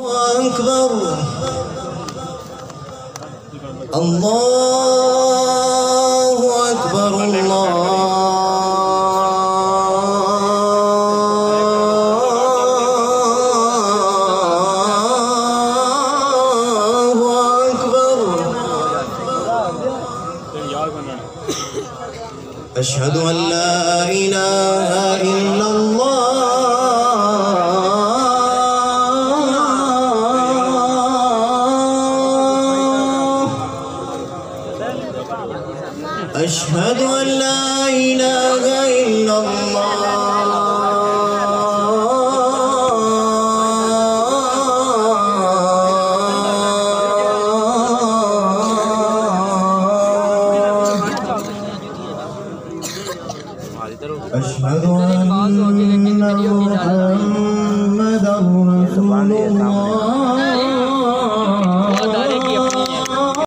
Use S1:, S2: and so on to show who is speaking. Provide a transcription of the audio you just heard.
S1: أكبر الله أكبر الله أكبر أشهد أن لا إله إلا الله أشهد أن لا إله إلا أشهد أن محمدًا رسول الله